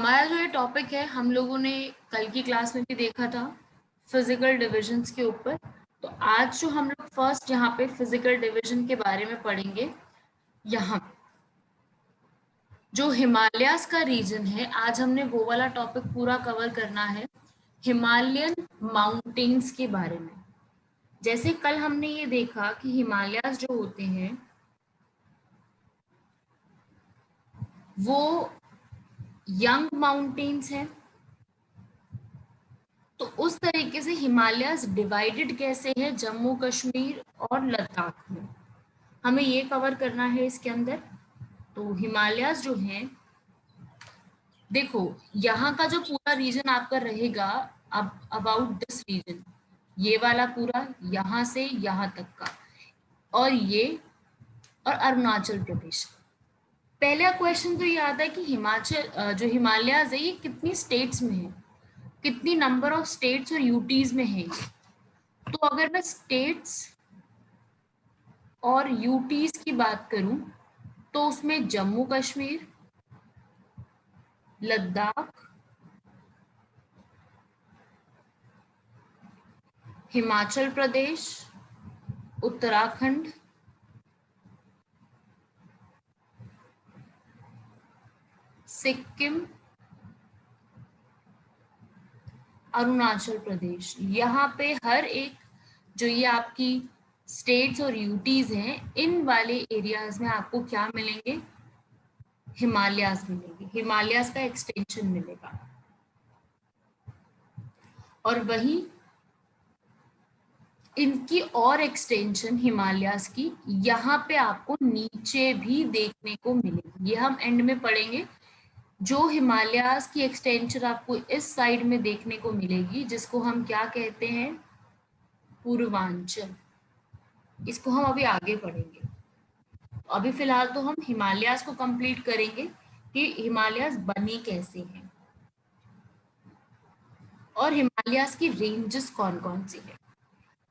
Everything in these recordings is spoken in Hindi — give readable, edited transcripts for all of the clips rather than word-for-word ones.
हमारा जो ये टॉपिक है हम लोगों ने कल की क्लास में भी देखा था फिजिकल डिविजन्स के ऊपर। तो आज जो हम लोग फर्स्ट यहाँ पे फिजिकल डिवीजन के बारे में पढ़ेंगे, यहाँ जो हिमालयाज का रीजन है, आज हमने वो वाला टॉपिक पूरा कवर करना है हिमालयन माउंटेन्स के बारे में। जैसे कल हमने ये देखा कि हिमालयाज जो होते हैं वो यंग माउंटेन्स हैं, तो उस तरीके से हिमालयाज डिवाइडेड कैसे है जम्मू कश्मीर और लद्दाख में, हमें ये कवर करना है इसके अंदर। तो हिमालयाज जो हैं, देखो यहाँ का जो पूरा रीजन आपका रहेगा अब अबाउट दिस रीजन, ये वाला पूरा यहाँ से यहाँ तक का, और ये और अरुणाचल प्रदेश। पहला क्वेश्चन तो ये आता है कि हिमाचल जो हिमालयाज है ये कितनी स्टेट्स में है, कितनी नंबर ऑफ स्टेट्स और यूटीज में है। तो अगर मैं स्टेट्स और यूटीज की बात करूं तो उसमें जम्मू कश्मीर, लद्दाख, हिमाचल प्रदेश, उत्तराखंड, सिक्किम, अरुणाचल प्रदेश। यहाँ पे हर एक जो ये आपकी स्टेट्स और यूटीज हैं, इन वाले एरियाज में आपको क्या मिलेंगे, हिमालयाज मिलेंगे, हिमालयाज का एक्सटेंशन मिलेगा। और वही इनकी और एक्सटेंशन हिमालयाज की यहाँ पे आपको नीचे भी देखने को मिलेगी, ये हम एंड में पढ़ेंगे। जो हिमालयाज की एक्सटेंशन आपको इस साइड में देखने को मिलेगी, जिसको हम क्या कहते हैं, पूर्वांचल, इसको हम अभी आगे पढ़ेंगे। अभी फिलहाल तो हम हिमालयाज को कंप्लीट करेंगे कि हिमालयाज बनी कैसे हैं और हिमालयाज की रेंजेस कौन कौन सी है।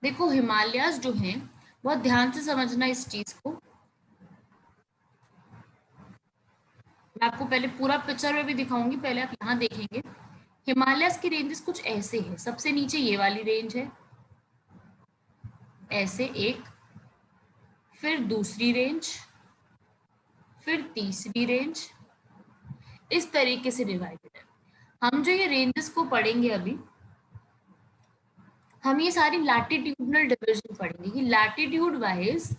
देखो हिमालयाज जो हैं, बहुत ध्यान से समझना इस चीज को। मैं आपको पहले पूरा पिक्चर में भी दिखाऊंगी, पहले आप यहाँ देखेंगे। हिमालयाज की रेंजेस कुछ ऐसे है, सबसे नीचे ये वाली रेंज है, ऐसे एक, फिर दूसरी रेंज, फिर तीसरी रेंज, इस तरीके से डिवाइडेड है। हम जो ये रेंजेस को पढ़ेंगे अभी, हम ये सारी लैटिट्यूडनल डिवीजन पढ़ेंगे कि लैटिट्यूड वाइज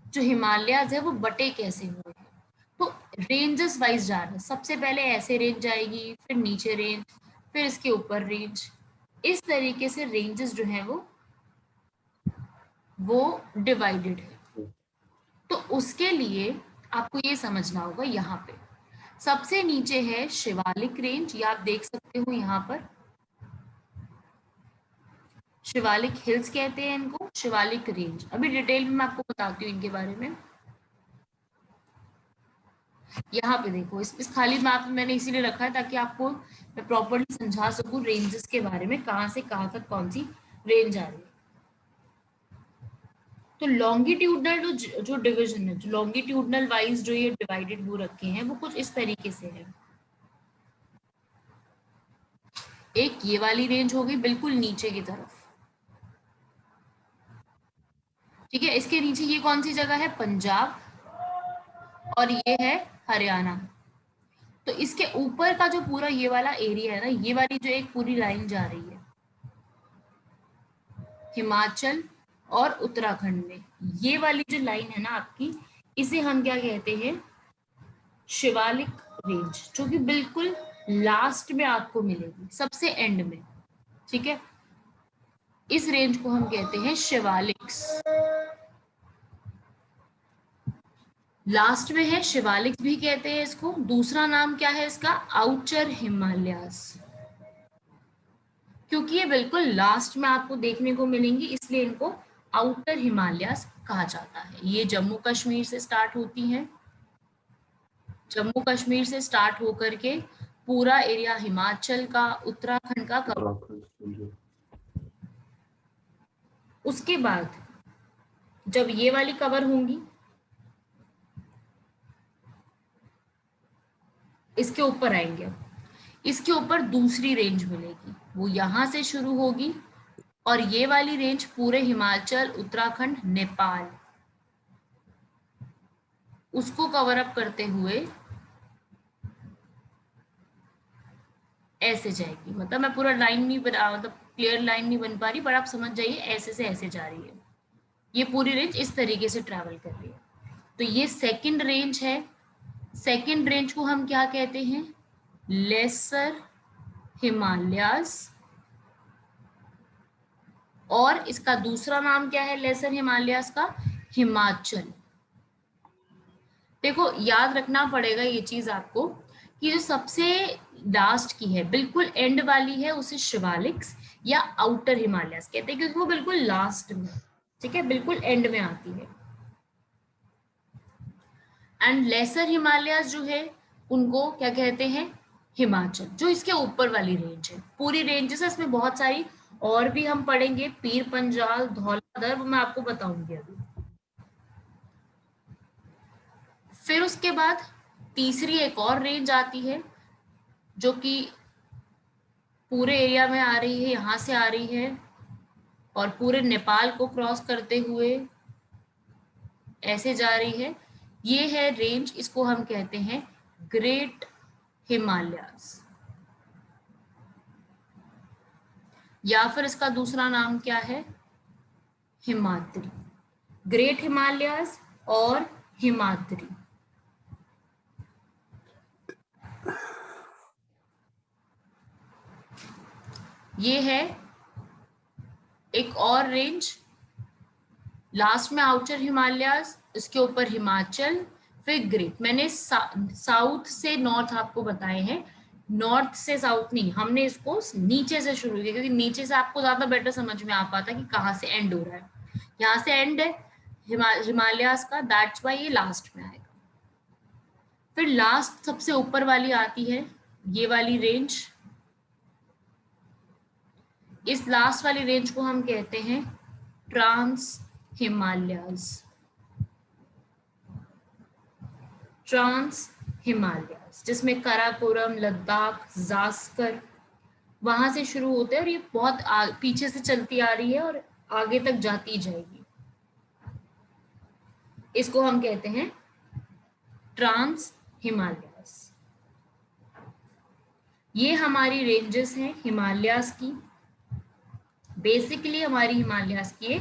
जो हिमालयाज है वो बटे कैसे हुए हैं। तो रेंजेस वाइज जा रहे हैं, सबसे पहले ऐसे रेंज जाएगी, फिर नीचे रेंज, फिर इसके ऊपर रेंज, इस तरीके से रेंजेस जो है वो डिवाइडेड है। तो उसके लिए आपको ये समझना होगा, यहाँ पे सबसे नीचे है शिवालिक रेंज, ये आप देख सकते हो यहाँ पर, शिवालिक हिल्स कहते हैं इनको, शिवालिक रेंज। अभी डिटेल में मैं आपको बताती हूँ इनके बारे में। यहाँ पे देखो, इस खाली मैप में मैंने इसीलिए रखा है ताकि आपको मैं प्रॉपर्ली समझा सकूं रेंजेस के बारे में, कहाँ से कहाँ तक कौन सी रेंज आ रही है। तो लॉन्गिट्यूडनल जो डिवीजन है, जो लॉन्गिट्यूडनल वाइज जो ये डिवाइडेड हो रखे हैं, वो कुछ इस तरीके से है। एक ये वाली रेंज होगी बिल्कुल नीचे की तरफ, ठीक है। इसके नीचे ये कौन सी जगह है, पंजाब, और ये है हरियाणा। तो इसके ऊपर का जो पूरा ये वाला एरिया है ना, ये वाली जो एक पूरी लाइन जा रही है हिमाचल और उत्तराखंड में, ये वाली जो लाइन है ना आपकी, इसे हम क्या कहते हैं, शिवालिक रेंज, जो कि बिल्कुल लास्ट में आपको मिलेगी, सबसे एंड में, ठीक है। इस रेंज को हम कहते हैं शिवालिक्स, लास्ट में है, शिवालिक्स भी कहते हैं इसको। दूसरा नाम क्या है इसका, आउटर हिमालयास, क्योंकि ये बिल्कुल लास्ट में आपको देखने को मिलेंगी, इसलिए इनको आउटर हिमालयास कहा जाता है। ये जम्मू कश्मीर से स्टार्ट होती हैं, जम्मू कश्मीर से स्टार्ट होकर के पूरा एरिया हिमाचल का, उत्तराखंड का कवर। उसके बाद जब ये वाली कवर होंगी, इसके ऊपर आएंगे, इसके ऊपर दूसरी रेंज मिलेगी, वो यहाँ से शुरू होगी और ये वाली रेंज पूरे हिमाचल, उत्तराखंड, नेपाल उसको कवर अप करते हुए ऐसे जाएगी। मतलब मैं पूरा लाइन नहीं बना, मतलब क्लियर लाइन नहीं बन पा रही, पर आप समझ जाइए ऐसे से ऐसे जा रही है। ये पूरी रेंज इस तरीके से ट्रैवल कर रही है। तो ये सेकंड रेंज है। सेकंड रेंज को हम क्या कहते हैं? Lesser Himalayas. और इसका दूसरा नाम क्या है लेसर हिमालयाज का? हिमाचल। देखो याद रखना पड़ेगा ये चीज आपको कि जो सबसे लास्ट की है, बिल्कुल एंड वाली है, उसे शिवालिक्स या आउटर हिमालयास कहते हैं, क्योंकि वो बिल्कुल लास्ट में, ठीक है, बिल्कुल एंड में आती है। एंड लेसर हिमालयास जो है उनको क्या कहते हैं? हिमाचल, जो इसके ऊपर वाली रेंज है। पूरी रेंजेस है, इसमें बहुत सारी और भी हम पढ़ेंगे, पीर पंजाल, धौलाधर, वो मैं आपको बताऊंगी अभी। फिर उसके बाद तीसरी एक और रेंज आती है जो कि पूरे एरिया में आ रही है, यहाँ से आ रही है और पूरे नेपाल को क्रॉस करते हुए ऐसे जा रही है। ये है रेंज, इसको हम कहते हैं ग्रेट हिमालयास, या फिर इसका दूसरा नाम क्या है? हिमाद्री। ग्रेट हिमालयास और हिमाद्री। ये है एक और रेंज, लास्ट में आउटर हिमालयास, इसके ऊपर हिमाचल, फिर ग्रेट। मैंने साउथ से नॉर्थ आपको बताए हैं, नॉर्थ से साउथ नहीं, हमने इसको नीचे से शुरू किया, क्योंकि नीचे से आपको ज्यादा बेटर समझ में आ पाता कि कहाँ से एंड हो रहा है। यहाँ से एंड है हिमालयास का, दैट्स वाई ये लास्ट में आएगा। फिर लास्ट सबसे ऊपर वाली आती है ये वाली रेंज। इस लास्ट वाली रेंज को हम कहते हैं ट्रांस हिमालयाज। ट्रांस हिमालयाज, जिसमें काराकोरम, लद्दाख, जास्कर वहां से शुरू होते हैं और ये बहुत पीछे से चलती आ रही है और आगे तक जाती जाएगी। इसको हम कहते हैं ट्रांस हिमालयाज। ये हमारी रेंजेस हैं हिमालयाज की। बेसिकली हमारी हिमालयाज की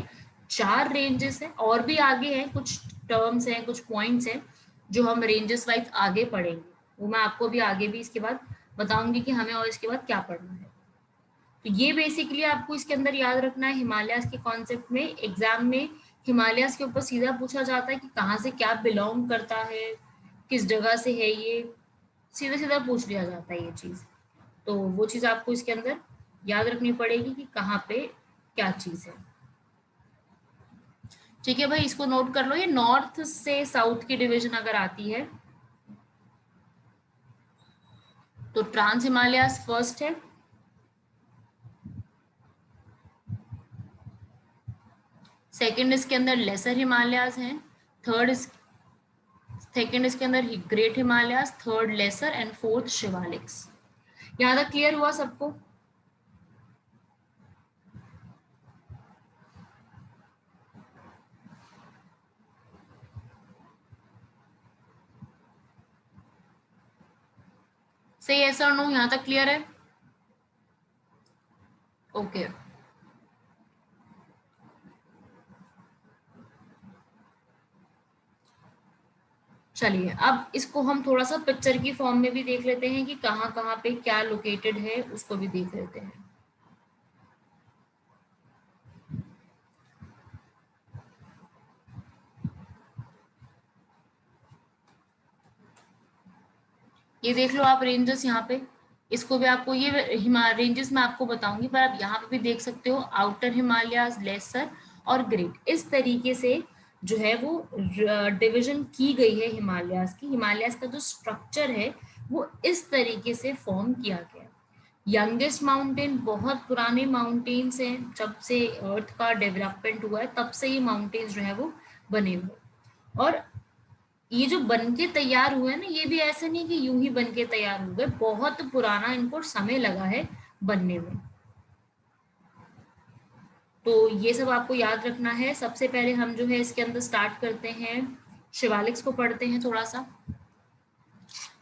4 रेंजेस हैं, और भी आगे हैं, कुछ टर्म्स हैं, कुछ पॉइंट्स हैं जो हम रेंजेस वाइज आगे पढ़ेंगे, वो मैं आपको भी आगे भी इसके बाद बताऊंगी कि हमें और इसके बाद क्या पढ़ना है। तो ये बेसिकली आपको इसके अंदर याद रखना है। हिमालयाज के कॉन्सेप्ट में एग्जाम में हिमालयाज के ऊपर सीधा पूछा जाता है कि कहाँ से क्या बिलोंग करता है, किस जगह से है, ये सीधा सीधा पूछ लिया जाता है ये चीज। तो वो चीज आपको इसके अंदर याद रखनी पड़ेगी कि कहाँ पे क्या चीज है। ठीक है भाई, इसको नोट कर लो। ये नॉर्थ से साउथ की डिवीजन अगर आती है तो ट्रांस हिमालयास फर्स्ट है, सेकंड इसके अंदर लेसर हिमालयास हैं, थर्ड सेकंड इसके अंदर great Himalayas, third lesser and fourth Shivaliks. यहां तक क्लियर हुआ सबको? सही, ऐसा और नो, यहां तक क्लियर है? ओके चलिए, अब इसको हम थोड़ा सा पिक्चर की फॉर्म में भी देख लेते हैं कि कहाँ कहाँ पे क्या लोकेटेड है, उसको भी देख लेते हैं। ये देख लो आप रेंजेस यहाँ पे, इसको भी आपको ये रेंजेस मैं आपको बताऊंगी, पर आप यहाँ पे भी देख सकते हो आउटर हिमालयाज, लेसर और ग्रेट। इस तरीके से जो है वो डिवीजन की गई है हिमालयाज की। हिमालयाज का जो स्ट्रक्चर है वो इस तरीके से फॉर्म किया गया। यंगेस्ट माउंटेन, बहुत पुराने माउंटेन्स हैं, जब से अर्थ का डेवलपमेंट हुआ है तब से ये माउंटेन्स जो है वो बने हुए। और ये जो बन के तैयार हुए ना, ये भी ऐसे नहीं कि यूं ही बन के तैयार हो गए, बहुत पुराना इनको समय लगा है बनने में। तो ये सब आपको याद रखना है। सबसे पहले हम जो है इसके अंदर स्टार्ट करते हैं, शिवालिक्स को पढ़ते हैं थोड़ा सा।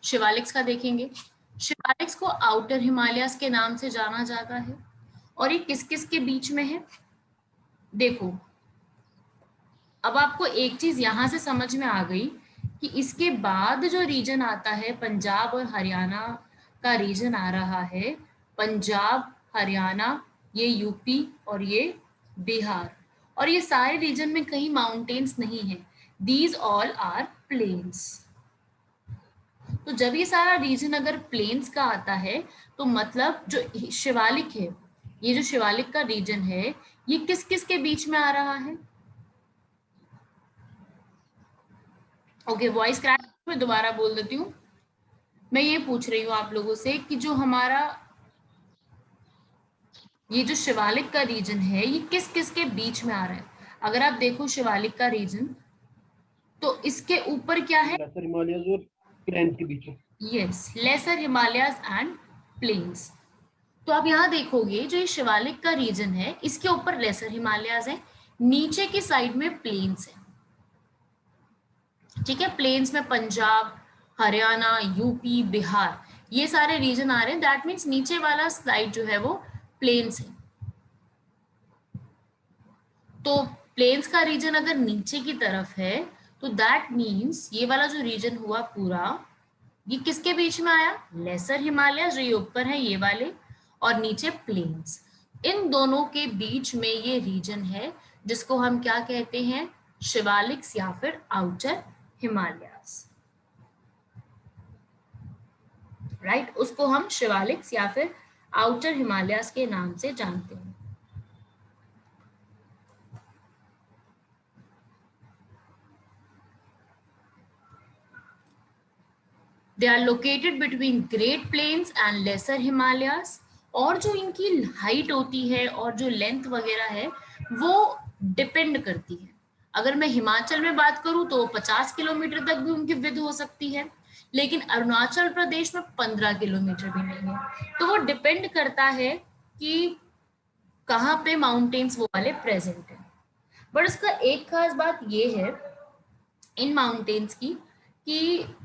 शिवालिक्स का देखेंगे। शिवालिक्स को आउटर हिमालयस के नाम से जाना जाता है। और ये किस किस के बीच में है? देखो, अब आपको एक चीज यहां से समझ में आ गई कि इसके बाद जो रीजन आता है, पंजाब और हरियाणा का रीजन आ रहा है। पंजाब, हरियाणा, ये यूपी और ये बिहार। और ये सारे रीजन में कहीं माउंटेन्स नहीं है, दीज ऑल आर प्लेन्स। तो जब ये सारा रीजन अगर प्लेन्स का आता है, तो मतलब जो शिवालिक है, ये जो शिवालिक का रीजन है, ये किस किस के बीच में आ रहा है? ओके, वॉइस क्रैक, मैं दोबारा बोल देती हूँ। मैं ये पूछ रही हूँ आप लोगों से कि जो हमारा ये जो शिवालिक का रीजन है, ये किस किस के बीच में आ रहा है? अगर आप देखो शिवालिक का रीजन, तो इसके ऊपर क्या है? लेसर हिमालयस और प्लेन के बीच में। Yes, lesser Himalayas and plains. तो आप यहाँ देखोगे जो ये शिवालिक का रीजन है, इसके ऊपर लेसर हिमालयस है, नीचे की साइड में प्लेन्स है। ठीक है, प्लेन्स में पंजाब, हरियाणा, यूपी, बिहार, ये सारे रीजन आ रहे हैं। दैट मीन्स नीचे वाला साइड जो है वो प्लेन्स है। तो प्लेन्स का रीजन अगर नीचे की तरफ है, तो दैट मीन्स ये वाला जो रीजन हुआ पूरा, ये किसके बीच में आया? लेसर हिमालय जो ये ऊपर है ये वाले, और नीचे प्लेन्स। इन दोनों के बीच में ये रीजन है जिसको हम क्या कहते हैं? शिवालिक्स या फिर आउटर हिमालयस। राइट, उसको हम शिवालिक्स या फिर आउटर हिमालयस के नाम से जानते हैं। They are located between great plains and lesser Himalayas. और जो इनकी हाइट होती है और जो लेंथ वगैरह है, वो डिपेंड करती है। अगर मैं हिमाचल में बात करूं तो 50 किलोमीटर तक भी उनकी विड्थ हो सकती है, लेकिन अरुणाचल प्रदेश में 15 किलोमीटर भी नहीं है। तो वो डिपेंड करता है कि कहाँ पे माउंटेन्स वो वाले प्रेजेंट है। बट इसका एक खास बात ये है इन माउंटेन्स की, कि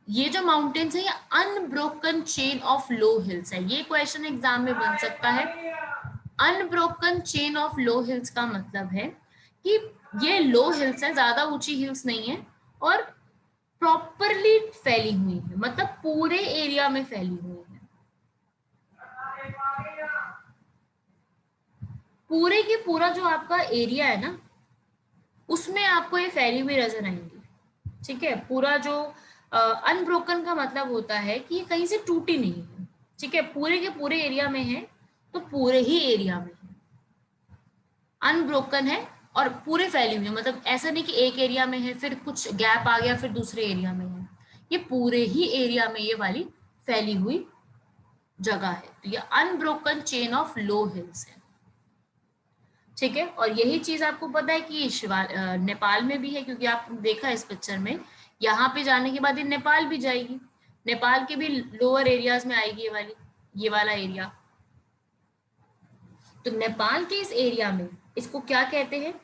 ये जो माउंटेन्स है ये unbroken chain of low hills है। ये क्वेश्चन एग्जाम में बन सकता है। Unbroken chain of low hills का मतलब है कि ये लो हिल्स है, ज्यादा ऊंची हिल्स नहीं है, और प्रॉपरली फैली हुई है, मतलब पूरे एरिया में फैली हुई है। पूरे के पूरा जो आपका एरिया है ना, उसमें आपको ये फैली हुई नजर आएंगी। ठीक है, पूरा जो अनब्रोकन का मतलब होता है कि ये कहीं से टूटी नहीं है। ठीक है, पूरे के पूरे एरिया में है, तो पूरे ही एरिया में है। अनब्रोकन है और पूरे फैली हुई है, मतलब ऐसा नहीं कि एक एरिया में है फिर कुछ गैप आ गया फिर दूसरे एरिया में है। ये पूरे ही एरिया में ये वाली फैली हुई जगह है। तो ये unbroken chain of low hills है। ठीक है, और यही चीज आपको पता है कि नेपाल में भी है, क्योंकि आपने देखा इस पिक्चर में, यहाँ पे जाने के बाद ये नेपाल भी जाएगी। नेपाल के भी लोअर एरियाज में आएगी ये वाली, ये वाला एरिया। तो नेपाल के इस एरिया में इसको क्या कहते हैं?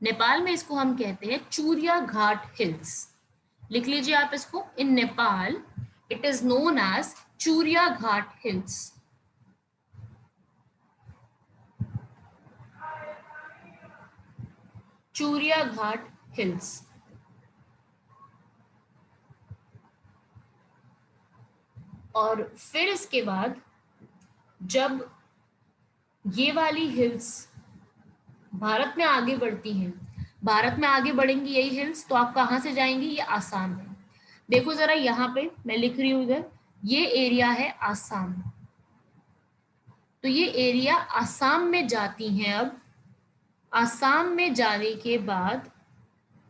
नेपाल में इसको हम कहते हैं चूरिया घाट हिल्स। लिख लीजिए आप इसको, in Nepal it is known as Churia Ghat hills. Churia Ghat hills. और फिर इसके बाद जब ये वाली हिल्स भारत में आगे बढ़ती हैं, भारत में आगे बढ़ेंगी यही हिल्स, तो आप कहाँ से जाएंगी? ये आसाम में। देखो जरा यहाँ पे मैं लिख रही हूँ इधर, ये एरिया है आसाम। तो ये एरिया आसाम में जाती हैं। अब आसाम में जाने के बाद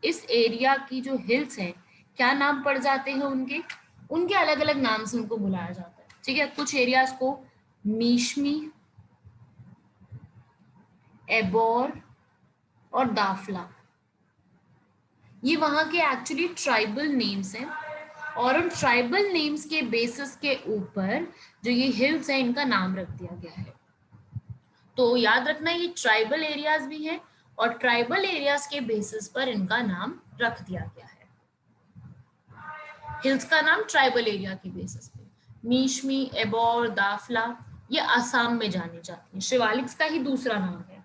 इस एरिया की जो हिल्स हैं, क्या नाम पड़ जाते हैं उनके? उनके अलग अलग नाम से उनको बुलाया जाता है। ठीक है, कुछ एरियाज को मीशमी, एबोर और दाफला, ये वहाँ के एक्चुअली ट्राइबल नेम्स हैं, और उन ट्राइबल नेम्स के बेसिस के ऊपर जो ये हिल्स हैं इनका नाम रख दिया गया है। तो याद रखना ये ट्राइबल एरियाज भी हैं, और ट्राइबल एरियाज के बेसिस पर इनका नाम रख दिया गया है। हिल्स का नाम ट्राइबल एरिया के बेसिस पे, मीशमी, एबोर, दाफला, ये आसाम में जानी जाती है। शिवालिक्स का ही दूसरा नाम है।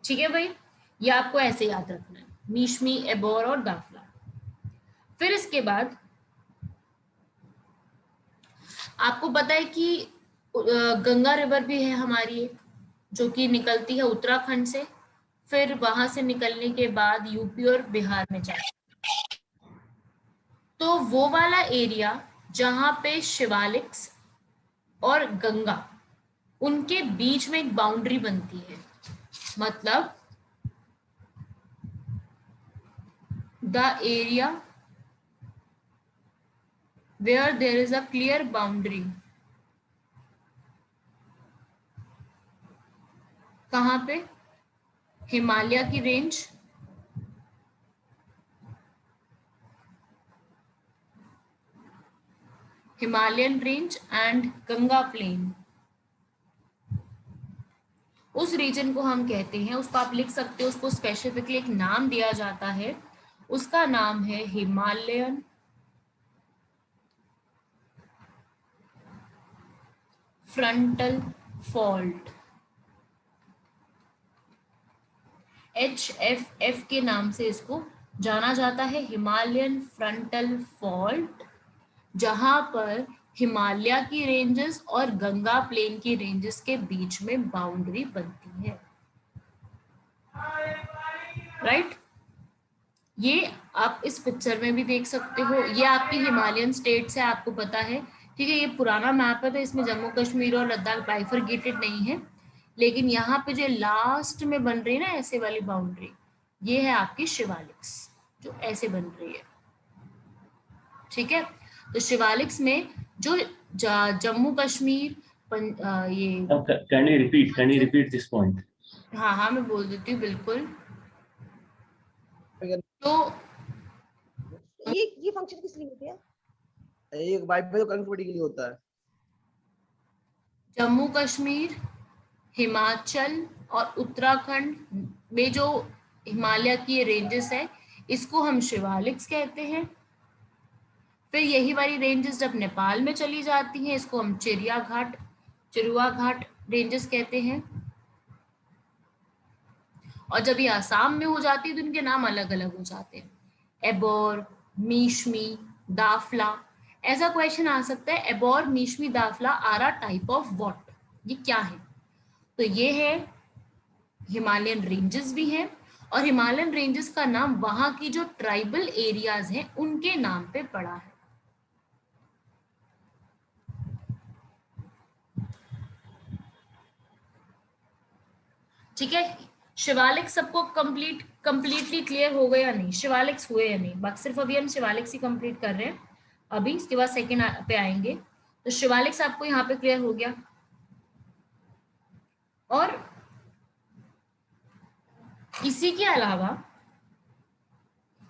ठीक है भाई, ये आपको ऐसे याद रखना है, मीशमी, एबोर और दाफला। फिर इसके बाद आपको पता है कि गंगा रिवर भी है हमारी एक, जो कि निकलती है उत्तराखंड से, फिर वहां से निकलने के बाद यूपी और बिहार में जाती है। तो वो वाला एरिया जहां पे शिवालिक्स और गंगा, उनके बीच में एक बाउंड्री बनती है, मतलब the area where there is a clear boundary, कहाँ पे, हिमालय की range, Himalayan range and Ganga plain, उस रीजन को हम कहते हैं, उसको आप लिख सकते हो, उसको स्पेसिफिकली एक नाम दिया जाता है, उसका नाम है हिमालयन फ्रंटल फॉल्ट, HFF के नाम से इसको जाना जाता है, हिमालयन फ्रंटल फॉल्ट, जहां पर हिमालय की रेंजेस और गंगा प्लेन की रेंजेस के बीच में बाउंड्री बनती है। राइट, ये आप इस पिक्चर में भी देख सकते हो, ये आपकी हिमालयन स्टेट्स है, आपको पता है। ठीक है, ये पुराना मैप है तो इसमें जम्मू कश्मीर और लद्दाख बाइफरगेटेड नहीं है, लेकिन यहाँ पे जो लास्ट में बन रही है ना ऐसे वाली बाउंड्री, ये है आपकी शिवालिक्स, जो ऐसे बन रही है। ठीक है, तो शिवालिक्स में जो जम्मू कश्मीर ये can you repeat this point? हाँ हाँ, मैं बोल देती हूँ बिल्कुल। तो ये फंक्शन किस लिए होती है? एक वाईफाई तो कनेक्टिविटी के लिए होता है। जम्मू कश्मीर, हिमाचल और उत्तराखंड में जो हिमालय की रेंजेस है, इसको हम शिवालिक्स कहते हैं। फिर यही वाली रेंजेस जब नेपाल में चली जाती हैं, इसको हम चिरुआ घाट रेंजेस कहते हैं। और जब ये आसाम में हो जाती है तो इनके नाम अलग अलग हो जाते हैं, एबोर, मीशमी, दाफला। ऐसा क्वेश्चन आ सकता है, Abor, Mishmi, Dafla are a type of what, ये क्या है? तो ये है हिमालयन रेंजेस भी हैं, और हिमालयन रेंजेस का नाम वहां की जो ट्राइबल एरियाज हैं उनके नाम पे पड़ा है। ठीक है, शिवालिक सबको कंप्लीटली क्लियर हो गया या नहीं, शिवालिक्स हुए या नहीं? बाकी सिर्फ अभी हम शिवालिक्स ही कंप्लीट कर रहे हैं अभी, इसके बाद सेकंड पे आएंगे। तो शिवालिक्स आपको यहाँ पे क्लियर हो गया। और इसी के अलावा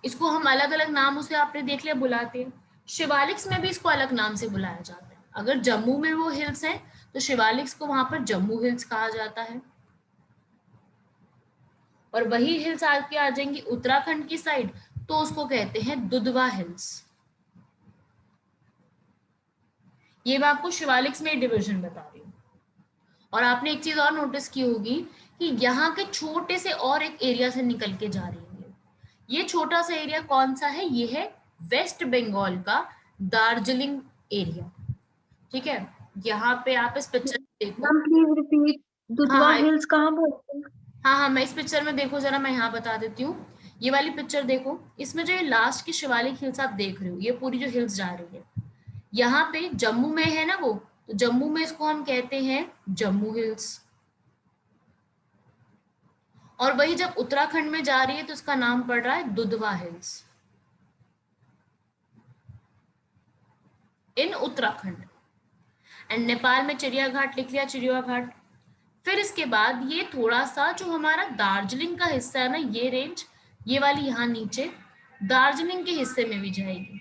इसको हम अलग अलग नामों से, आपने देख लिया, बुलाते हैं। शिवालिक्स में भी इसको अलग नाम से बुलाया जाता है। अगर जम्मू में वो हिल्स है तो शिवालिक्स को वहां पर जम्मू हिल्स कहा जाता है, और वही हिल्स आके आ जाएंगी उत्तराखंड की साइड तो उसको कहते हैं दुधवा हिल्स। ये मैं आपको शिवालिक्स में डिवीजन बता रही हूँ। और आपने एक चीज और नोटिस की होगी कि यहाँ के छोटे से और एक एरिया से निकल के जा रही है। ये छोटा सा एरिया कौन सा है? ये है वेस्ट बंगाल का दार्जिलिंग एरिया। ठीक है, यहाँ पे आप इस पिक्चर में देखो। प्लीज रिपीट, दुधवा हिल्स कहाँ बोलते हैं? हाँ हाँ, मैं इस पिक्चर में देखो जरा, मैं यहाँ बता देती हूँ। ये वाली पिक्चर देखो, इसमें जो ये लास्ट की शिवालिक हिल्स आप देख रहे हो, ये पूरी जो हिल्स जा रही है, यहाँ पे जम्मू में है ना वो, तो जम्मू में इसको हम कहते हैं जम्मू हिल्स। और वही जब उत्तराखंड में जा रही है तो इसका नाम पड़ रहा है Dudhwa hills in Uttarakhand. And Nepal में चिड़िया घाट लिख लिया, चिड़िया घाट। फिर इसके बाद ये थोड़ा सा जो हमारा दार्जिलिंग का हिस्सा है ना, ये रेंज, ये वाली यहाँ नीचे दार्जिलिंग के हिस्से में भी जाएगी।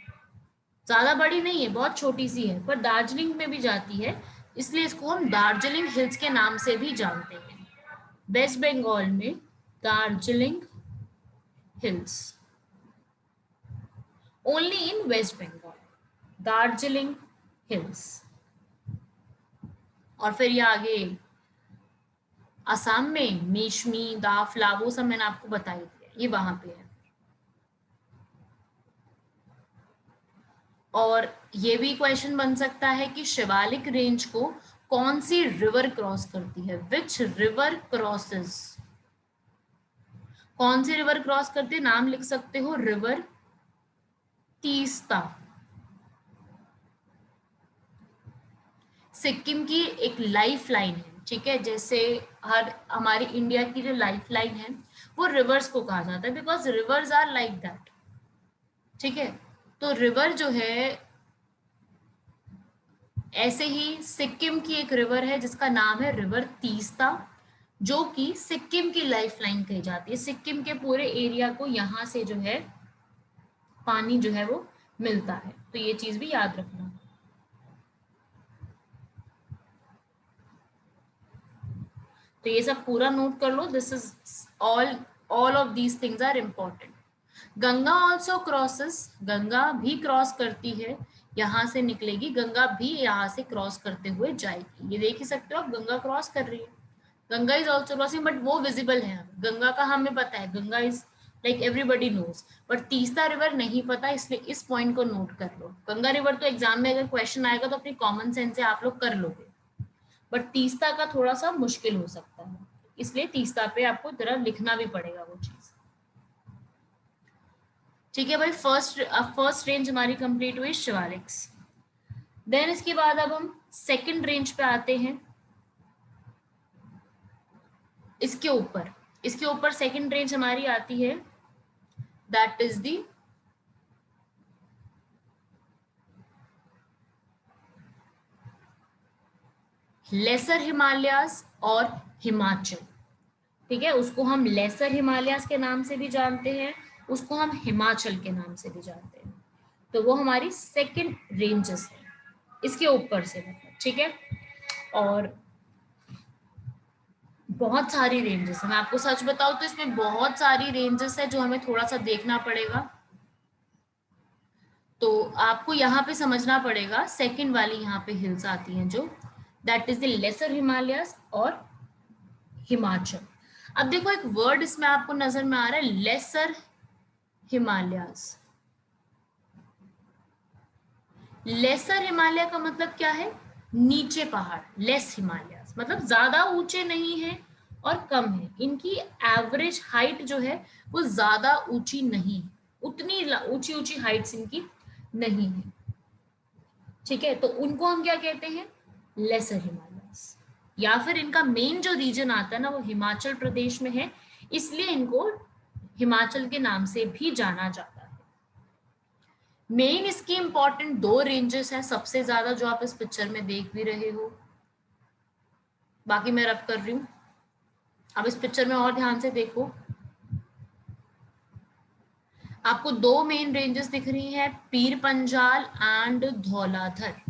ज्यादा बड़ी नहीं है, बहुत छोटी सी है, पर दार्जिलिंग में भी जाती है, इसलिए इसको हम दार्जिलिंग हिल्स के नाम से भी जानते हैं। वेस्ट बंगाल में Darjeeling hills, only in west Bengal, Darjeeling hills. और फिर ये आगे असम में मेशमी, दाफला, वो सब मैंने आपको बता ही दिया, ये वहां पे है। और ये भी क्वेश्चन बन सकता है कि शिवालिक रेंज को कौन सी रिवर क्रॉस करती है, विच रिवर क्रॉसेस, कौन सी रिवर क्रॉस करती है, नाम लिख सकते हो, रिवर तीस्ता। सिक्किम की एक लाइफ लाइन है, ठीक है, जैसे हर हमारी इंडिया की जो लाइफ लाइन है वो रिवर्स को कहा जाता है, because rivers are like that, ठीक है। तो रिवर जो है, ऐसे ही सिक्किम की एक रिवर है जिसका नाम है रिवर तीस्ता, जो कि सिक्किम की लाइफ लाइन कही जाती है। सिक्किम के पूरे एरिया को यहाँ से जो है पानी जो है वो मिलता है, तो ये चीज भी याद रखना। तो ये सब पूरा नोट कर लो, this is all of these things are important. Ganga also crosses, Ganga भी क्रॉस करती है, यहाँ से निकलेगी गंगा भी यहाँ से क्रॉस करते हुए जाएगी। ये देख ही सकते हो आप, गंगा क्रॉस कर रही है, Ganga is also crossing, but वो विजिबल है, गंगा का हमें पता है, Ganga is like everybody knows, but Teesta river नहीं पता, इसलिए इस पॉइंट को नोट कर लो। गंगा रिवर तो एग्जाम में अगर क्वेश्चन आएगा तो अपनी कॉमन सेंस से आप लोग कर लोगे, बट तीस्ता का थोड़ा सा मुश्किल हो सकता है, इसलिए तीस्ता पे आपको जरा लिखना भी पड़ेगा वो चीज, ठीक है भाई। फर्स्ट रेंज हमारी कंप्लीट हुई शिवालिक्स। देन इसके बाद अब हम सेकंड रेंज पे आते हैं। इसके ऊपर सेकंड रेंज हमारी आती है, that is the lesser Himalayas और हिमाचल, ठीक है, उसको हम लेसर हिमालयास के नाम से भी जानते हैं, उसको हम हिमाचल के नाम से भी जानते हैं। तो वो हमारी सेकंड रेंजेस है, इसके ऊपर से मतलब, ठीक है। और बहुत सारी रेंजेस है, मैं आपको सच बताऊं तो इसमें बहुत सारी रेंजेस है जो हमें थोड़ा सा देखना पड़ेगा। तो आपको यहाँ पे समझना पड़ेगा, सेकंड वाली यहाँ पे हिल्स आती हैं जो, that is the lesser Himalayas और हिमाचल। अब देखो एक वर्ड इसमें आपको नजर में आ रहा है, लेसर हिमालयास। लेसर हिमालय का मतलब क्या है, नीचे पहाड़, लेस हिमालयास मतलब ज्यादा ऊंचे नहीं है और कम है, इनकी एवरेज हाइट जो है वो ज्यादा ऊंची नहीं, उतनी ऊंची ऊंची हाइट्स इनकी नहीं है, ठीक है। तो उनको हम क्या कहते हैं, लेसर हिमालयास। या फिर इनका मेन जो रीजन आता है ना वो हिमाचल प्रदेश में है, इसलिए इनको हिमाचल के नाम से भी जाना जाता है। मेन इसकी इंपॉर्टेंट दो रेंजेस हैं सबसे ज्यादा, जो आप इस पिक्चर में देख भी रहे हो, बाकी मैं रब कर रही हूं, अब इस पिक्चर में और ध्यान से देखो, आपको दो मेन रेंजेस दिख रही हैं, पीर पंजाल एंड धौलाधर।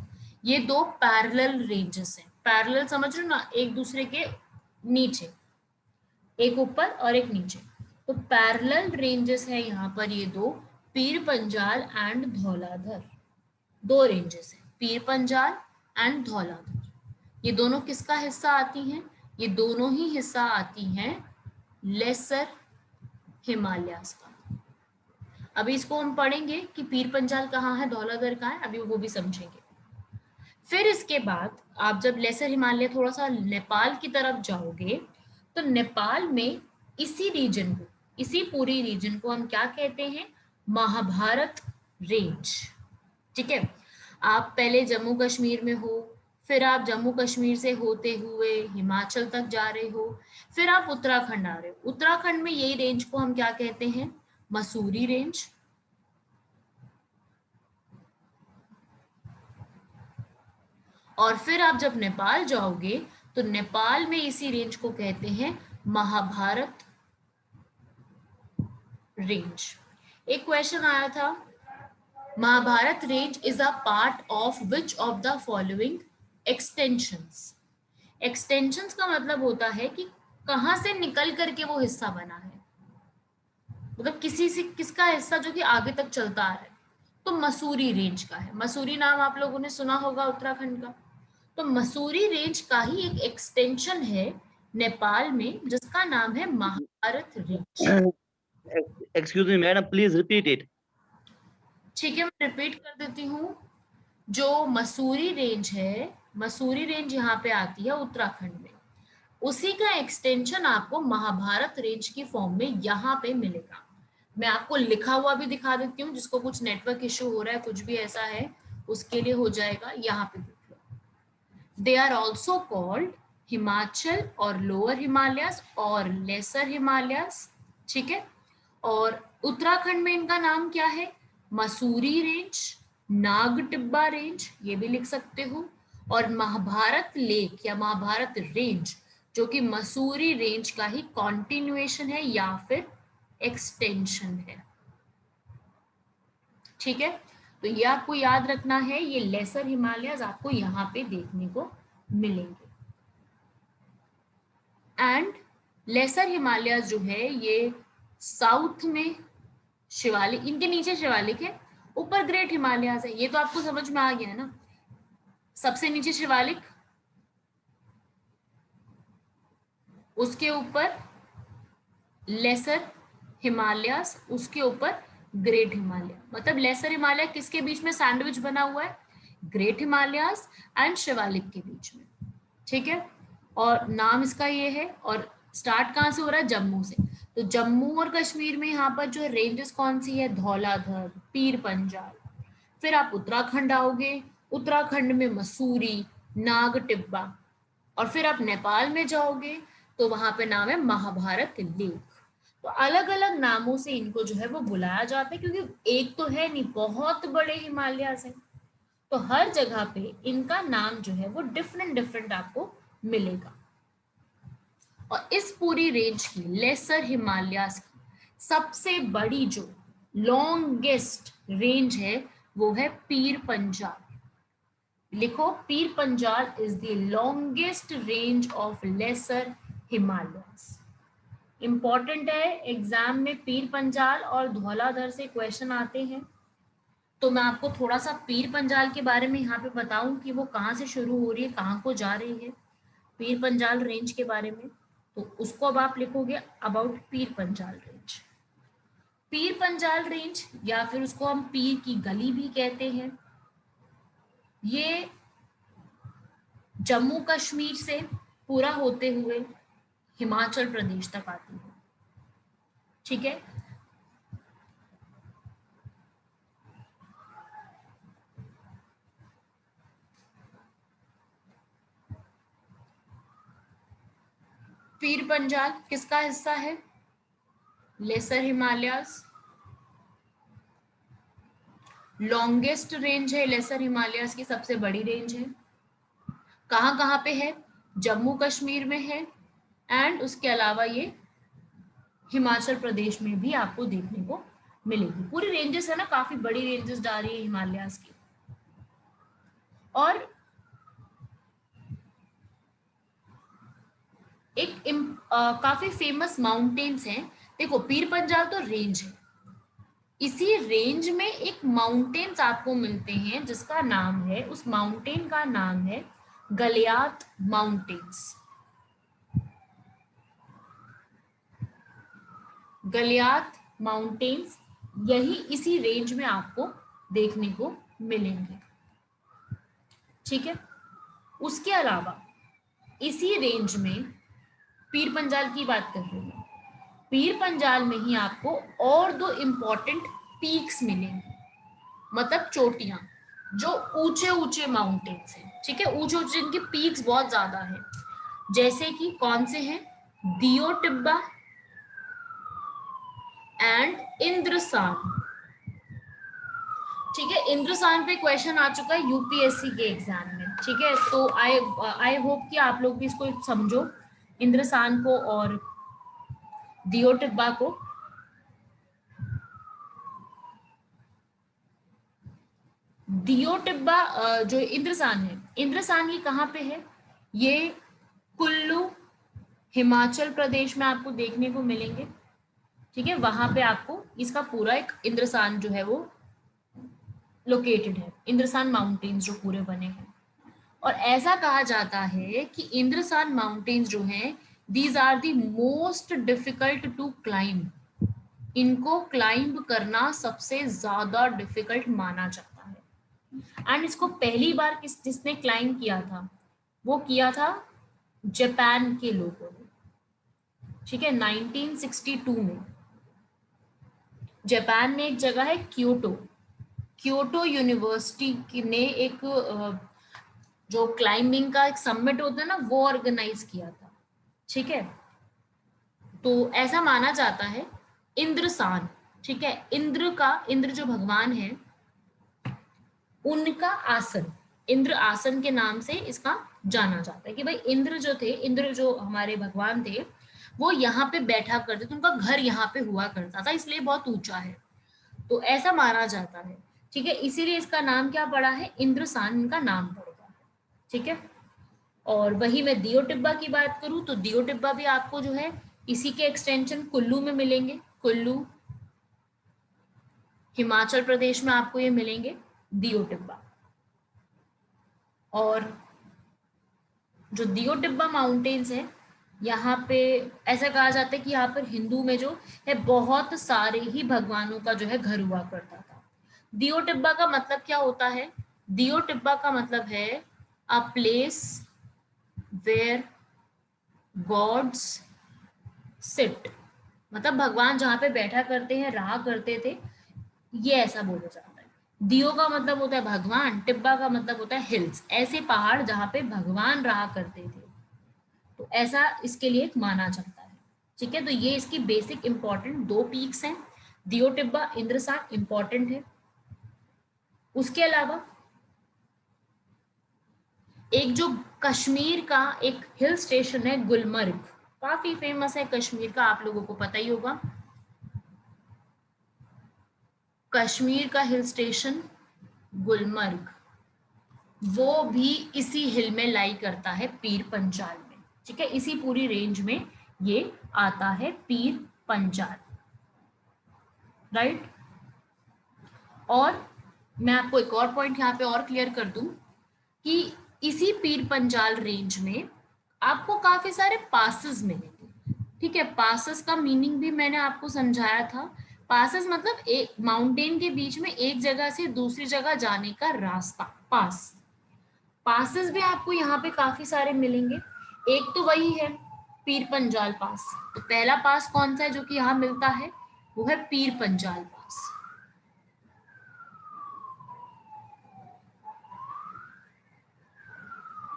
ये दो पैरेलल रेंजेस हैं, पैरेलल समझ रहे हो ना, एक दूसरे के नीचे, एक ऊपर और एक नीचे, तो पैरेलल रेंजेस है यहाँ पर ये दो, पीर पंजाल एंड धौलाधर, दो रेंजेस हैं, पीर पंजाल एंड धौलाधर। ये दोनों किसका हिस्सा आती हैं, ये दोनों ही हिस्सा आती हैं लेसर हिमालयास का। अभी इसको हम पढ़ेंगे कि पीर पंजाल कहाँ है, धौलाधर कहाँ है, अभी वो भी समझेंगे। फिर इसके बाद आप जब लेसर हिमालय थोड़ा सा नेपाल की तरफ जाओगे, तो नेपाल में इसी रीजन को, इसी पूरी रीजन को हम क्या कहते हैं, महाभारत रेंज, ठीक है। आप पहले जम्मू कश्मीर में हो, फिर आप जम्मू कश्मीर से होते हुए हिमाचल तक जा रहे हो, फिर आप उत्तराखंड आ रहे हो, उत्तराखंड में यही रेंज को हम क्या कहते हैं, मसूरी रेंज। और फिर आप जब नेपाल जाओगे तो नेपाल में इसी रेंज को कहते हैं महाभारत रेंज। एक क्वेश्चन आया था, Mahabharat range is a part of which of the following extensions. Extensions का मतलब होता है कि कहां से निकल करके वो हिस्सा बना है, मतलब किसी से किसका हिस्सा जो कि आगे तक चलता आ रहा है। तो मसूरी रेंज का है। मसूरी नाम आप लोगों ने सुना होगा उत्तराखंड का। तो मसूरी रेंज का ही एक एक्सटेंशन है नेपाल में जिसका नाम है Mahabharat range. Excuse me, madam, please repeat it. ठीक है, मैं रिपीट कर देती हूँ। जो मसूरी रेंज है, मसूरी रेंज यहाँ पे आती है उत्तराखंड में, उसी का एक्सटेंशन आपको महाभारत रेंज की फॉर्म में यहाँ पे मिलेगा। मैं आपको लिखा हुआ भी दिखा देती हूँ, जिसको कुछ नेटवर्क इश्यू हो रहा है, कुछ भी ऐसा है, उसके लिए हो जाएगा। यहाँ पे देख लो, they are also called Himachal और लोअर हिमालयस और लेसर हिमालयस। ठीक है, और उत्तराखंड में इनका नाम क्या है? मसूरी रेंज, नागटिब्बा रेंज, ये भी लिख सकते हो, और महाभारत लेक या महाभारत रेंज जो कि मसूरी रेंज का ही कॉन्टिन्यूएशन है या फिर एक्सटेंशन है। ठीक है, तो ये आपको याद रखना है। ये लेसर हिमालयस आपको यहाँ पे देखने को मिलेंगे। एंड लेसर हिमालयस जो है ये साउथ में शिवालिक, इनके नीचे शिवालिक है, ऊपर ग्रेट हिमालयस है। ये तो आपको समझ में आ गया है ना। सबसे नीचे शिवालिक, उसके ऊपर लेसर हिमालयस, उसके ऊपर ग्रेट हिमालय। मतलब लेसर हिमालय किसके बीच में सैंडविच बना हुआ है? ग्रेट हिमालयस एंड शिवालिक के बीच में। ठीक है, और नाम इसका ये है। और स्टार्ट कहाँ से हो रहा है? जम्मू से। तो जम्मू और कश्मीर में यहाँ पर जो रेंजेस कौन सी है? धौलाधर, पीर पंजाल। फिर आप उत्तराखंड आओगे, उत्तराखंड में मसूरी, नागटिब्बा, और फिर आप नेपाल में जाओगे तो वहां पे नाम है महाभारत लेक। तो अलग अलग नामों से इनको जो है वो बुलाया जाता है, क्योंकि एक तो है नहीं, बहुत बड़े हिमालयास हैं, तो हर जगह पे इनका नाम जो है वो डिफरेंट डिफरेंट आपको मिलेगा। और इस पूरी रेंज की, लेसर हिमालयास की सबसे बड़ी जो लॉन्गेस्ट रेंज है वो है पीर पंजाल। लिखो, Pir Panjal is the longest range of lesser Himalayas. Important है, एग्जाम में पीर पंजाल और धौलाधर से क्वेश्चन आते हैं। तो मैं आपको थोड़ा सा पीर पंजाल के बारे में यहाँ पे बताऊं कि वो कहाँ से शुरू हो रही है, कहाँ को जा रही है, पीर पंजाल रेंज के बारे में। तो उसको अब आप लिखोगे about Pir Panjal range. Pir Panjal range या फिर उसको हम पीर की गली भी कहते हैं, ये जम्मू कश्मीर से पूरा होते हुए हिमाचल प्रदेश तक आती है। ठीक है, पीर पंजाल किसका हिस्सा है? लेसर हिमालयास। लॉन्गेस्ट रेंज है लेसर हिमालयास की, सबसे बड़ी रेंज है। कहाँ कहाँ पे है? जम्मू कश्मीर में है, एंड उसके अलावा ये हिमाचल प्रदेश में भी आपको देखने को मिलेगी। पूरी रेंजेस है ना, काफी बड़ी रेंजेस जा रही है हिमालयास की। और एक काफी फेमस माउंटेन्स हैं। देखो, पीर पंजाल तो रेंज है, इसी रेंज में एक माउंटेन्स आपको मिलते हैं जिसका नाम है, उस माउंटेन का नाम है गलियात माउंटेन्स। गलियात माउंटेन्स यही इसी रेंज में आपको देखने को मिलेंगे। ठीक है, उसके अलावा इसी रेंज में पीर पंजाल की बात कर रही हूँ, पीर पंजाल में ही आपको और दो इंपॉर्टेंट पीक्स मिलेंगे, मतलब चोटियां, जो ऊंचे ऊंचे माउंटेन्स हैं। ठीक है, ऊंचे ऊंचे जिनके पीक्स बहुत ज्यादा है, जैसे कि कौन से हैं? दियो टिब्बा एंड इंद्रसान। ठीक है, इंद्रसान पे क्वेश्चन आ चुका है यूपीएससी के एग्जाम में। ठीक है, तो आई होप कि आप लोग भी इसको समझो, इंद्रसान को और दियो टिब्बा को। दियो टिब्बा जो इंद्रसान है, इंद्रसान ये कहाँ पे है? ये कुल्लू हिमाचल प्रदेश में आपको देखने को मिलेंगे। ठीक है, वहां पे आपको इसका पूरा एक इंद्रसान जो है वो लोकेटेड है, इंद्रसान माउंटेन्स जो पूरे बने हैं। और ऐसा कहा जाता है कि इंद्रसान माउंटेन्स जो हैं, these are the most difficult to climb. इनको क्लाइंब करना सबसे ज्यादा डिफिकल्ट माना जाता है। एंड इसको पहली बार जिसने क्लाइंब किया था, वो किया था जापान के लोगों ने। ठीक है, 1962 में जापान में एक जगह है क्योटो यूनिवर्सिटी ने एक जो क्लाइंबिंग का एक समिट होता है ना, वो ऑर्गेनाइज किया था। ठीक है, तो ऐसा माना जाता है इंद्रसान, ठीक है, इंद्र जो भगवान है, उनका आसन, इंद्र आसन के नाम से इसका जाना जाता है कि भाई इंद्र जो हमारे भगवान थे, वो यहाँ पे बैठा करते थे, उनका घर यहाँ पे हुआ करता था, इसलिए बहुत ऊंचा है, तो ऐसा माना जाता है। ठीक है, इसीलिए इसका नाम क्या पड़ा है? इंद्रसान इनका नाम पड़ गया है। ठीक है, और वही मैं दियो टिब्बा की बात करूं तो दियो टिब्बा भी आपको जो है इसी के एक्सटेंशन कुल्लू में मिलेंगे। कुल्लू हिमाचल प्रदेश में आपको ये मिलेंगे दियो टिब्बा। और जो दियो टिब्बा माउंटेन्स है, यहाँ पे ऐसा कहा जाता है कि यहाँ पर हिंदू में जो है बहुत सारे ही भगवानों का जो है घर हुआ करता था। दियो टिब्बा का मतलब क्या होता है? दियो टिब्बा का मतलब है a place where gods sit, मतलब भगवान जहाँ पे बैठा करते हैं, रहा करते थे, ये ऐसा बोला जाता है। दियो का मतलब होता है भगवान, टिब्बा का मतलब होता है हिल्स, ऐसे पहाड़ जहाँ पे भगवान रहा करते थे, तो ऐसा इसके लिए माना जाता है। ठीक है, तो ये इसकी बेसिक इंपॉर्टेंट दो पीक्स हैं, दियो टिब्बा, इंद्रसान इंपॉर्टेंट है। उसके अलावा एक जो कश्मीर का एक हिल स्टेशन है गुलमर्ग, काफी फेमस है कश्मीर का, आप लोगों को पता ही होगा। कश्मीर का हिल स्टेशन गुलमर्ग, वो भी इसी हिल में लाई करता है, पीर पंजाल में। ठीक है, इसी पूरी रेंज में ये आता है, पीर पंजाल, राइट। और मैं आपको एक और पॉइंट यहाँ पे और क्लियर कर दूं कि इसी पीर पंजाल रेंज में आपको काफी सारे पासेस मिलेंगे। ठीक है, पासेस का मीनिंग भी मैंने आपको समझाया था। पासेस मतलब एक माउंटेन के बीच में एक जगह से दूसरी जगह जाने का रास्ता, पासेस भी आपको यहाँ पे काफी सारे मिलेंगे। एक तो वही है पीर पंजाल पास, तो पहला पास कौन सा है जो कि यहाँ मिलता है? वो है पीर पंजाल पास।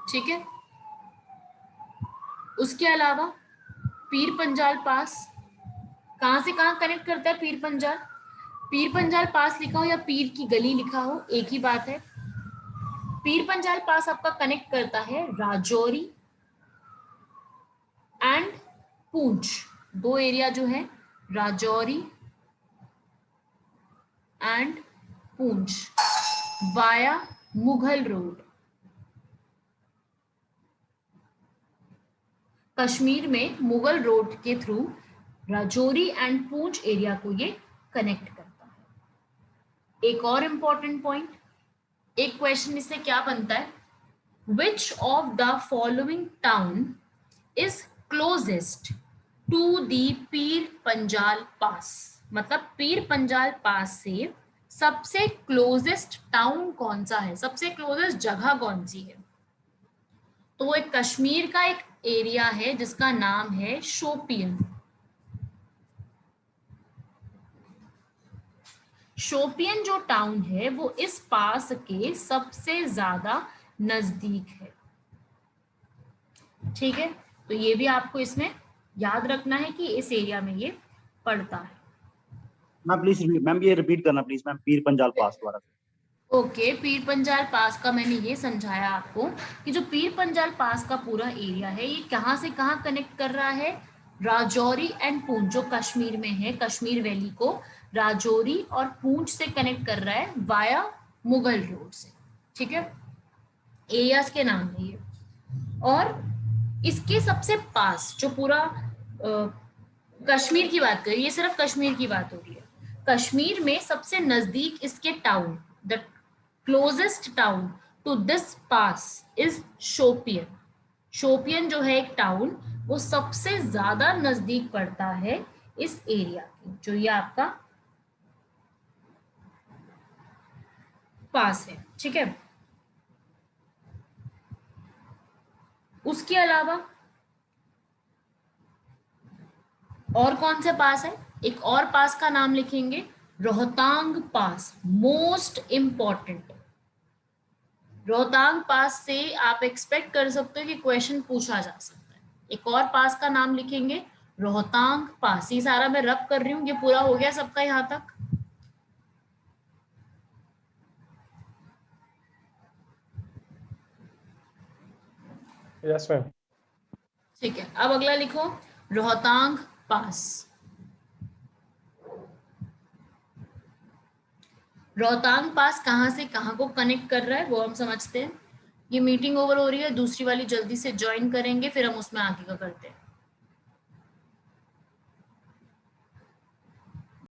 ठीक है, उसके अलावा पीर पंजाल पास कहां से कहां कनेक्ट करता है? पीर पंजाल, पीर पंजाल पास लिखा हो या पीर की गली लिखा हो, एक ही बात है। पीर पंजाल पास आपका कनेक्ट करता है राजौरी एंड पूंछ, दो एरिया जो है, Rajouri and Poonch, via Mughal road. Kashmir में मुगल रोड के through Rajouri and Poonch area को ये कनेक्ट करता है। एक और इंपॉर्टेंट पॉइंट, एक क्वेश्चन इससे क्या बनता है? Which of the following town is closest to the Pir Panjal पास, मतलब पीर पंजाल पास से सबसे क्लोजेस्ट टाउन कौन सा है, सबसे क्लोजेस्ट जगह कौन सी है? तो वो एक कश्मीर का एक एरिया है जिसका नाम है शोपियन। शोपियन जो टाउन है वो इस पास के सबसे ज्यादा नजदीक है। ठीक है, तो ये भी आपको इसमें याद रखना है कि इस एरिया में ये पड़ता है। मैम प्लीज, मैम ये रिपीट करना प्लीज मैम, पीर पंजाल पास दोबारा से। ओके, पीर पंजाल पास का मैंने ये समझाया आपको कि जो पीर पंजाल पास का पूरा एरिया है ये कहाँ से कहाँ कनेक्ट कर रहा है, राजौरी एंड पूंछ जो कश्मीर में है, कश्मीर वैली को राजौरी और पूंछ से कनेक्ट कर रहा है वाया मुगल रोड से। ठीक है, एरियाज के नाम है ये। और इसके सबसे पास जो पूरा कश्मीर की बात करिए, ये सिर्फ कश्मीर की बात हो रही है, कश्मीर में सबसे नजदीक इसके town, the closest town to this pass is Shopian. Shopian जो है एक टाउन, वो सबसे ज्यादा नजदीक पड़ता है इस एरिया के, जो ये आपका पास है। ठीक है, उसके अलावा और कौन से पास है, एक और पास का नाम लिखेंगे, रोहतांग पास, मोस्ट इंपॉर्टेंट। रोहतांग पास से आप एक्सपेक्ट कर सकते हो कि क्वेश्चन पूछा जा सकता है। एक और पास का नाम लिखेंगे, रोहतांग पास। ये सारा मैं रब कर रही हूँ, ये पूरा हो गया सबका यहाँ तक। Yes ma'am. ठीक है, अब अगला लिखो, रोहतांग पास। रोहतांग पास कहाँ से कहाँ को कनेक्ट कर रहा है वो हम समझते हैं। ये मीटिंग ओवर हो रही है, दूसरी वाली जल्दी से ज्वाइन करेंगे, फिर हम उसमें आगे का करते हैं।